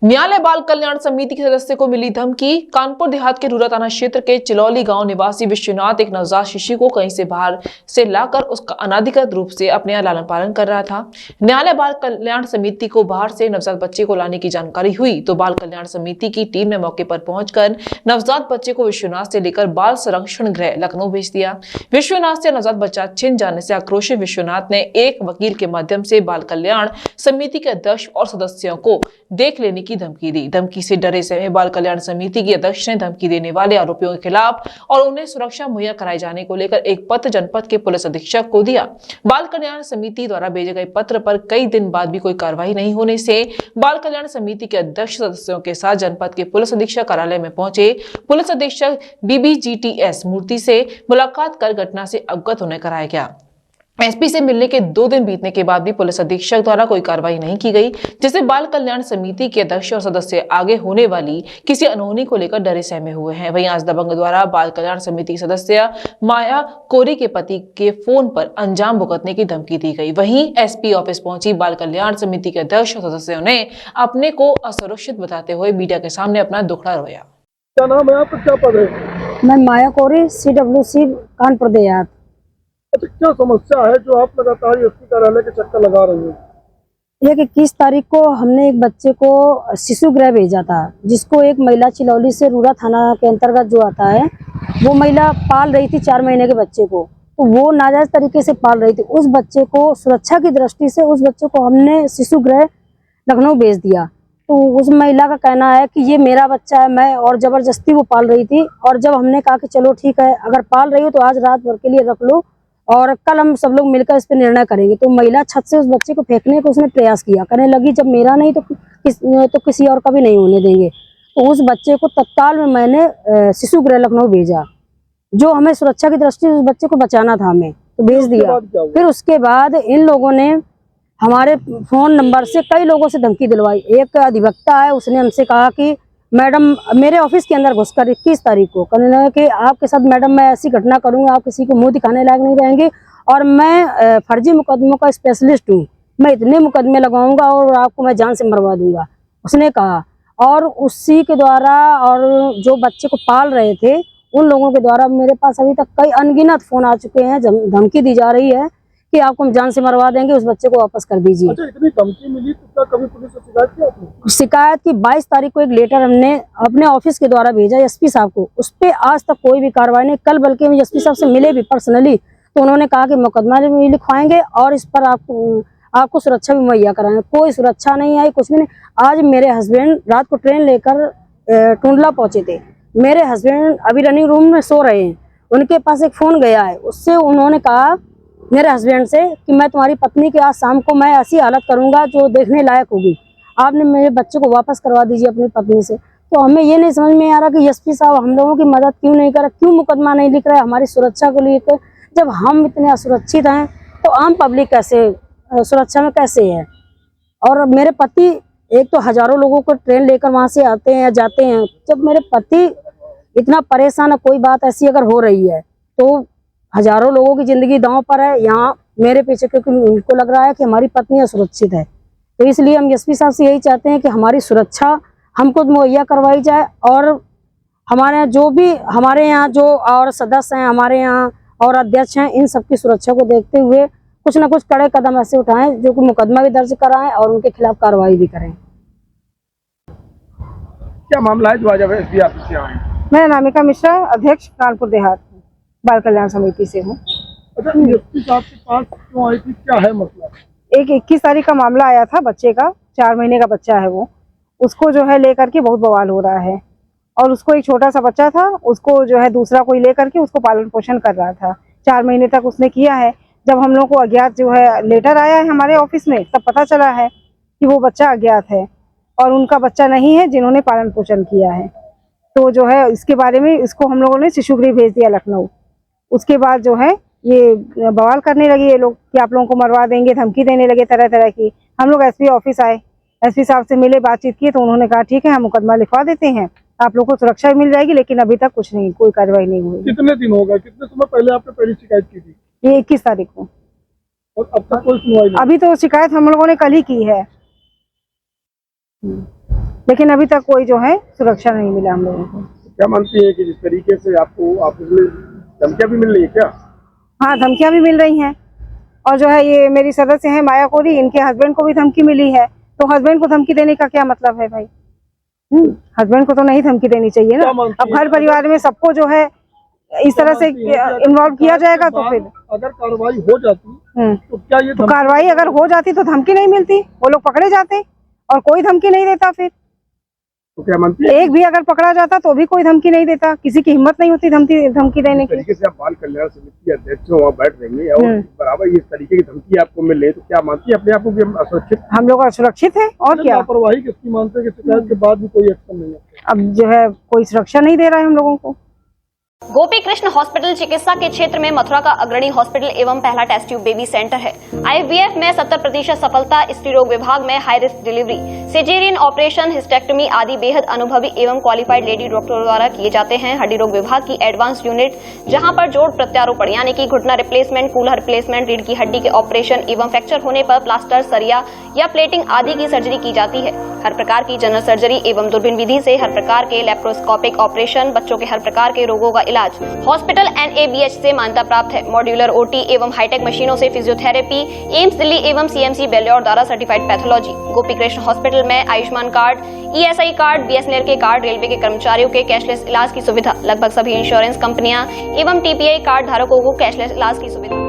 न्यायालय बाल कल्याण समिति के सदस्य को मिली धमकी। कानपुर देहात के रूरा थाना क्षेत्र के चिलौली गांव निवासी विश्वनाथ एक नवजात शिशु को कहीं से बाहर से लाकर उसका अनाधिकृत रूप से अपने यहाँ लालन पालन कर रहा था। न्यायालय बाल कल्याण समिति को बाहर से नवजात बच्चे को लाने की जानकारी हुई तो बाल कल्याण समिति की टीम ने मौके पर पहुंचकर नवजात बच्चे को विश्वनाथ से लेकर बाल संरक्षण गृह लखनऊ भेज दिया। विश्वनाथ से नवजात बच्चा छिन जाने से आक्रोशित विश्वनाथ ने एक वकील के माध्यम से बाल कल्याण समिति के अध्यक्ष और सदस्यों को देख लेने की धमकी दी। धमकी से डरे समय बाल कल्याण समिति के अध्यक्ष ने धमकी देने वाले आरोपियों के खिलाफ और उन्हें सुरक्षा मुहैया कराए जाने को लेकर एक पत्र जनपद के पुलिस अधीक्षक को दिया। बाल कल्याण समिति द्वारा भेजे गए पत्र पर कई दिन बाद भी कोई कार्रवाई नहीं होने से बाल कल्याण समिति के अध्यक्ष सदस्यों के साथ जनपद के पुलिस अधीक्षक कार्यालय में पहुंचे। पुलिस अधीक्षक BBGTS मूर्ति से मुलाकात कर घटना से अवगत होने कराया गया। एसपी से मिलने के 2 दिन बीतने के बाद भी पुलिस अधीक्षक द्वारा कोई कार्रवाई नहीं की गई, जिससे बाल कल्याण समिति के अध्यक्ष और सदस्य आगे होने वाली किसी अनहोनी को लेकर डरे सहमे हुए हैं। वहीं आज दबंग द्वारा बाल कल्याण समिति की सदस्य माया कोरी के पति के फोन पर अंजाम भुगतने की धमकी दी गई। वहीं एसपी ऑफिस पहुंची बाल कल्याण समिति के अध्यक्ष और सदस्यों ने अपने को असुरक्षित बताते हुए मीडिया के सामने अपना दुखड़ा रोया। क्या नाम है आपका, क्या पद है? मैं माया कोरी, CWC कानपुर देहात। अच्छा, क्या समस्या है जो आप लगातार एसपी कार्यालय के चक्कर लगा रही हैं? एक 21 तारीख को हमने एक बच्चे को शिशु गृह भेजा था, जिसको एक महिला चिलौली से रूरा थाना के अंतर्गत जो आता है, वो महिला पाल रही थी 4 महीने के बच्चे को। तो वो नाजायज तरीके से पाल रही थी। उस बच्चे को सुरक्षा की दृष्टि से उस बच्चे को हमने शिशु गृह लखनऊ भेज दिया। तो उस महिला का कहना है कि ये मेरा बच्चा है, मैं, और जबरदस्ती वो पाल रही थी। और जब हमने कहा कि चलो ठीक है, अगर पाल रही हो तो आज रात भर के लिए रख लो और कल हम सब लोग मिलकर इस पर निर्णय करेंगे, तो महिला छत से उस बच्चे को फेंकने का उसने प्रयास किया। कहने लगी जब मेरा नहीं तो किसी और का भी नहीं होने देंगे। तो उस बच्चे को तत्काल में मैंने शिशु गृह लखनऊ भेजा, जो हमें सुरक्षा की दृष्टि से उस बच्चे को बचाना था, हमें तो भेज दिया। फिर उसके बाद इन लोगों ने हमारे फोन नंबर से कई लोगों से धमकी दिलवाई। एक अधिवक्ता है, उसने हमसे कहा कि मैडम मेरे ऑफिस के अंदर घुसकर 21 तारीख को कहने लगा कि आपके साथ मैडम मैं ऐसी घटना करूंगा, आप किसी को मुंह दिखाने लायक नहीं रहेंगे और मैं फर्जी मुकदमों का स्पेशलिस्ट हूँ, मैं इतने मुकदमे लगाऊंगा और आपको मैं जान से मरवा दूंगा, उसने कहा। और उसी के द्वारा और जो बच्चे को पाल रहे थे उन लोगों के द्वारा मेरे पास अभी तक कई अनगिनत फोन आ चुके हैं। धमकी दी जा रही है कि आपको हम जान से मरवा देंगे, उस बच्चे को वापस कर दीजिए। अच्छा, इतनी धमकी मिली तो क्या कभी पुलिस से शिकायत की आपने? शिकायत की 22 तारीख को एक लेटर हमने अपने ऑफिस के द्वारा भेजा एसपी साहब को, उस पर आज तक कोई भी कार्रवाई नहीं। कल बल्कि हम एसपी साहब से मिले भी पर्सनली, तो उन्होंने कहा कि मुकदमा भी लिखवाएंगे और इस पर आपको सुरक्षा भी मुहैया कराएंगे। कोई सुरक्षा नहीं आई, कुछ भी नहीं। आज मेरे हस्बैंड रात को ट्रेन लेकर टुंडला पहुंचे थे। मेरे हस्बैंड अभी रनिंग रूम में सो रहे हैं, उनके पास एक फोन गया है, उससे उन्होंने कहा मेरे हस्बैंड से कि मैं तुम्हारी पत्नी के आज शाम को मैं ऐसी हालत करूंगा जो देखने लायक होगी, आपने मेरे बच्चे को वापस करवा दीजिए अपनी पत्नी से। तो हमें ये नहीं समझ में आ रहा कि एसपी साहब हम लोगों की मदद क्यों नहीं कर रहे, क्यों मुकदमा नहीं लिख रहे हमारी सुरक्षा को लेकर। जब हम इतने असुरक्षित हैं तो आम पब्लिक कैसे सुरक्षा में कैसे है। और मेरे पति एक तो हजारों लोगों को ट्रेन लेकर वहां से आते हैं जाते हैं। जब मेरे पति इतना परेशान है, कोई बात ऐसी अगर हो रही है तो हजारों लोगों की जिंदगी दांव पर है यहाँ मेरे पीछे, क्योंकि उनको लग रहा है कि हमारी पत्नी असुरक्षित है। तो इसलिए हम एसपी साहब से यही चाहते हैं कि हमारी सुरक्षा हमको मुहैया करवाई जाए और हमारे जो भी हमारे यहाँ जो और सदस्य हैं हमारे यहाँ और अध्यक्ष हैं, इन सबकी सुरक्षा को देखते हुए कुछ न कुछ कड़े कदम ऐसे उठाएं जो कि मुकदमा भी दर्ज कराएं और उनके खिलाफ कार्रवाई भी करें। क्या मामला है जो आज एसपी ऑफिस से आए? मैं नामिका मिश्रा, अध्यक्ष कानपुर देहात बाल कल्याण समिति से हूँ। अच्छा, एसपी साहब के पास क्यों आई थी, क्या है मसला? एक 21 तारीख का मामला आया था, बच्चे का 4 महीने का बच्चा है, वो उसको जो है लेकर के बहुत बवाल हो रहा है। और उसको एक छोटा सा बच्चा था, उसको जो है दूसरा कोई लेकर के उसको पालन पोषण कर रहा था। 4 महीने तक उसने किया है। जब हम लोग को अज्ञात जो है लेटर आया है हमारे ऑफिस में, तब पता चला है कि वो बच्चा अज्ञात है और उनका बच्चा नहीं है जिन्होंने पालन पोषण किया है। तो जो है इसके बारे में इसको हम लोगों ने शिशु गृह भेज दिया लखनऊ। उसके बाद जो है ये बवाल करने लगे ये लोग कि आप लोगों को मरवा देंगे, धमकी देने लगे तरह तरह की। हम लोग एसपी ऑफिस आए, एसपी साहब से मिले, बातचीत की, तो उन्होंने कहा ठीक है हम मुकदमा लिखवा देते हैं, आप लोग को सुरक्षा मिल जाएगी, लेकिन अभी तक कुछ नहीं, कोई कार्रवाई नहीं हुई। कितने दिन हो गए, कितने समय पहले आपने पहली शिकायत की थी? ये 21 तारीख को। और अब तक कोई सुनवाई नहीं? अभी तो शिकायत हम लोगों ने कल ही की है, लेकिन अभी तक कोई जो है सुरक्षा नहीं मिला हम लोगों को। क्या मानती है कि जिस तरीके से आपको ऑफिस में धमकियां भी मिल रही है क्या? हाँ, धमकियां भी मिल रही हैं। और जो है ये मेरी सदस्य है माया कोरी, इनके हस्बैंड को भी धमकी मिली है। तो हस्बैंड को धमकी देने का क्या मतलब है भाई? हस्बैंड को तो नहीं धमकी देनी चाहिए ना। अब घर परिवार में सबको जो है इस तरह से इन्वॉल्व किया जाएगा तो फिर अगर कार्रवाई हो जाती तो क्या ये तो कार्रवाई अगर हो जाती तो धमकी नहीं मिलती, वो लोग पकड़े जाते और कोई धमकी नहीं देता। फिर तो क्या मानती है एक भी अगर पकड़ा जाता तो भी कोई धमकी नहीं देता, किसी की हिम्मत नहीं होती धमकी देने की। तरीके से आप बाल कल्याण समिति के अध्यक्ष हो, वहाँ बैठ रही है और बराबर इस तरीके की धमकी आपको मिल रही है, तो क्या मानती है अपने आप को कि हम असुरक्षित? हम लोग असुरक्षित हैं और क्या। लापरवाही किसकी मानते हैं कि शिकायत के बाद भी कोई एक्शन नहीं है? अब जो है कोई सुरक्षा नहीं दे रहा है हम लोगों को। गोपी कृष्ण हॉस्पिटल चिकित्सा के क्षेत्र में मथुरा का अग्रणी हॉस्पिटल एवं पहला टेस्ट ट्यूब बेबी सेंटर है। IVF में 70% सफलता, स्त्री रोग विभाग में high risk delivery, caesarean operation, hysterectomy आदि बेहद अनुभवी एवं क्वालिफाइड लेडी डॉक्टरों द्वारा किए जाते हैं। हड्डी रोग विभाग की एडवांस यूनिट, जहां पर जोड़ प्रत्यारोपण यानी कि घुटना रिप्लेसमेंट, कूल्हा रिप्लेसमेंट, रीढ़ की हड्डी के ऑपरेशन एवं फ्रैक्चर होने पर प्लास्टर, सरिया या प्लेटिंग आदि की सर्जरी की जाती है। हर प्रकार की जनरल सर्जरी एवं दूरबीन विधि से हर प्रकार के लैप्रोस्कोपिक ऑपरेशन, बच्चों के हर प्रकार के रोगों का इलाज। हॉस्पिटल NABH से मान्यता प्राप्त है। मॉड्यूलर OT एवं हाईटेक मशीनों से फिजियोथेरेपी, एम्स दिल्ली एवं CMC बेल्योर द्वारा certified pathology. Gopi Krishna hospital में Ayushman card, ESI card, BSNL के कार्ड, रेलवे के कर्मचारियों के कैशलेस इलाज की सुविधा, लगभग सभी इंश्योरेंस कंपनियां एवं TPI कार्ड धारकों को कैशलेस इलाज की सुविधा।